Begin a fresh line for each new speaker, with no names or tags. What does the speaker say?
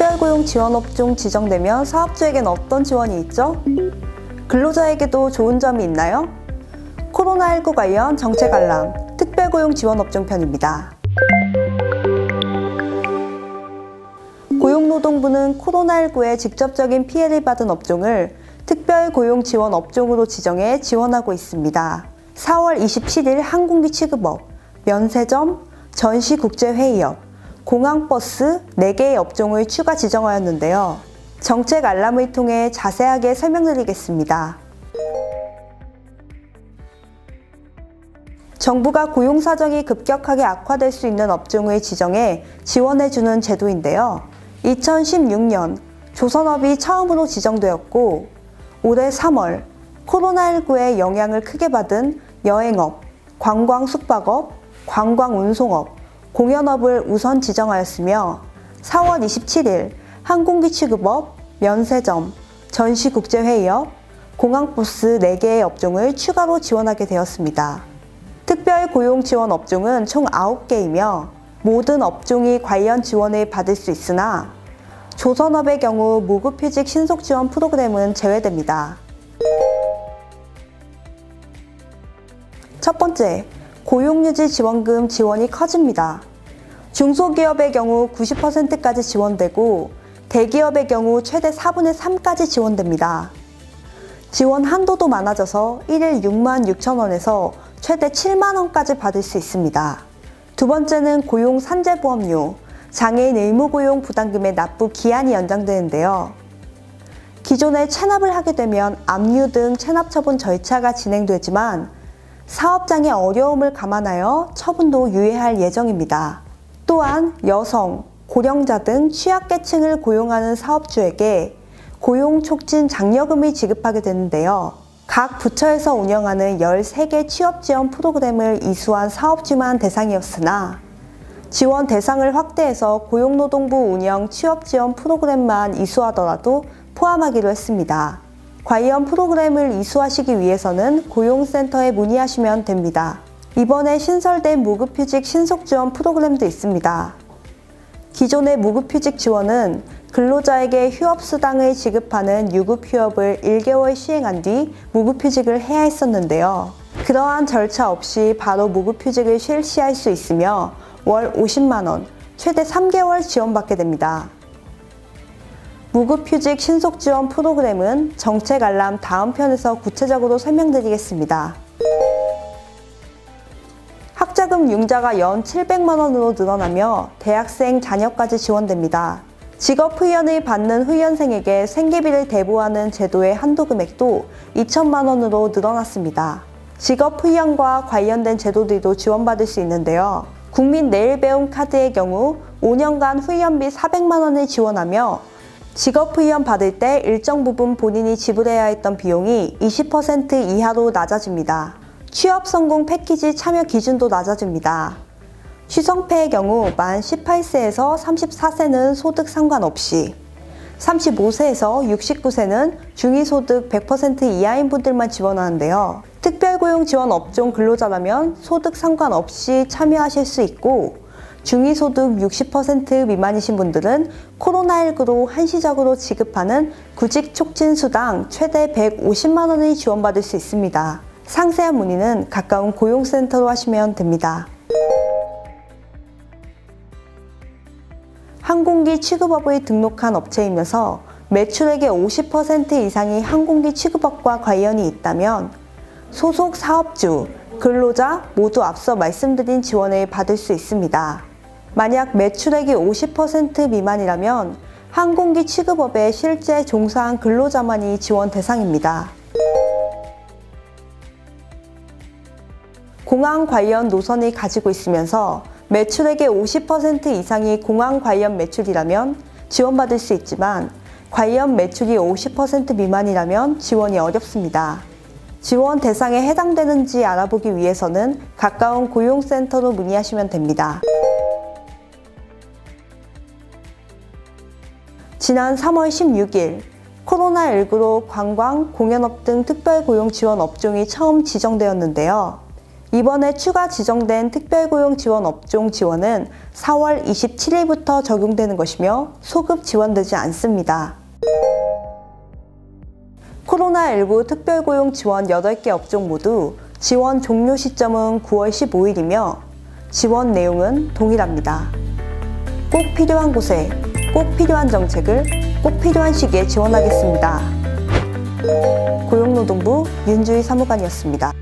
특별고용 지원업종 지정되면 사업주에겐 어떤 지원이 있죠? 근로자에게도 좋은 점이 있나요? 코로나19 관련 정책 알람, 특별고용 지원업종 편입니다. 고용노동부는 코로나19에 직접적인 피해를 받은 업종을 특별고용 지원 업종으로 지정해 지원하고 있습니다. 4월 27일 항공기 취급업, 면세점, 전시국제회의업, 공항버스 4개의 업종을 추가 지정하였는데요. 정책 알람을 통해 자세하게 설명드리겠습니다. 정부가 고용사정이 급격하게 악화될 수 있는 업종을 지정해 지원해주는 제도인데요. 2016년 조선업이 처음으로 지정되었고 올해 3월 코로나19의 영향을 크게 받은 여행업, 관광 숙박업, 관광 운송업, 공연업을 우선 지정하였으며 4월 27일 항공기 취급업, 면세점, 전시국제회의업, 공항버스 4개의 업종을 추가로 지원하게 되었습니다. 특별고용 지원 업종은 총 9개이며 모든 업종이 관련 지원을 받을 수 있으나 조선업의 경우 무급휴직 신속지원 프로그램은 제외됩니다. 첫 번째, 고용유지지원금 지원이 커집니다. 중소기업의 경우 90%까지 지원되고 대기업의 경우 최대 4분의 3까지 지원됩니다. 지원 한도도 많아져서 1일 66,000원에서 최대 7만원까지 받을 수 있습니다. 두 번째는 고용산재보험료, 장애인 의무고용 부담금의 납부 기한이 연장되는데요. 기존에 체납을 하게 되면 압류 등 체납 처분 절차가 진행되지만 사업장의 어려움을 감안하여 처분도 유예할 예정입니다. 또한 여성, 고령자 등 취약계층을 고용하는 사업주에게 고용촉진 장려금을 지급하게 되는데요. 각 부처에서 운영하는 13개 취업지원 프로그램을 이수한 사업주만 대상이었으나 지원 대상을 확대해서 고용노동부 운영 취업지원 프로그램만 이수하더라도 포함하기로 했습니다. 관련 프로그램을 이수하시기 위해서는 고용센터에 문의하시면 됩니다. 이번에 신설된 무급휴직 신속지원 프로그램도 있습니다. 기존의 무급휴직 지원은 근로자에게 휴업수당을 지급하는 유급휴업을 1개월 시행한 뒤 무급휴직을 해야 했었는데요. 그러한 절차 없이 바로 무급휴직을 실시할 수 있으며 월 50만원, 최대 3개월 지원받게 됩니다. 무급휴직 신속지원 프로그램은 정책 알람 다음 편에서 구체적으로 설명드리겠습니다. 학자금 융자가 연 700만원으로 늘어나며 대학생 자녀까지 지원됩니다. 직업훈련을 받는 훈련생에게 생계비를 대부하는 제도의 한도 금액도 2천만원으로 늘어났습니다. 직업훈련과 관련된 제도들도 지원받을 수 있는데요. 국민 내일배움 카드의 경우 5년간 훈련비 400만원을 지원하며 직업훈련 받을 때 일정 부분 본인이 지불해야 했던 비용이 20% 이하로 낮아집니다. 취업성공 패키지 참여 기준도 낮아집니다. 취성패의 경우 만 18세에서 34세는 소득 상관없이 35세에서 69세는 중위소득 100% 이하인 분들만 지원하는데요. 특별고용 지원 업종 근로자라면 소득 상관없이 참여하실 수 있고 중위소득 60% 미만이신 분들은 코로나19로 한시적으로 지급하는 구직촉진수당 최대 150만원을 지원받을 수 있습니다. 상세한 문의는 가까운 고용센터로 하시면 됩니다. 항공기 취급업을 등록한 업체이면서 매출액의 50% 이상이 항공기 취급업과 관련이 있다면 소속 사업주, 근로자 모두 앞서 말씀드린 지원을 받을 수 있습니다. 만약 매출액이 50% 미만이라면 항공기 취급업에 실제 종사한 근로자만이 지원 대상입니다. 공항 관련 노선을 가지고 있으면서 매출액의 50% 이상이 공항 관련 매출이라면 지원받을 수 있지만 관련 매출이 50% 미만이라면 지원이 어렵습니다. 지원 대상에 해당되는지 알아보기 위해서는 가까운 고용센터로 문의하시면 됩니다. 지난 3월 16일 코로나19로 관광, 공연업 등 특별고용 지원 업종이 처음 지정되었는데요. 이번에 추가 지정된 특별고용 지원 업종 지원은 4월 27일부터 적용되는 것이며 소급 지원되지 않습니다. 코로나19 특별고용 지원 8개 업종 모두 지원 종료 시점은 9월 15일이며 지원 내용은 동일합니다. 꼭 필요한 곳에 꼭 필요한 정책을 꼭 필요한 시기에 지원하겠습니다. 고용노동부 윤주희 사무관이었습니다.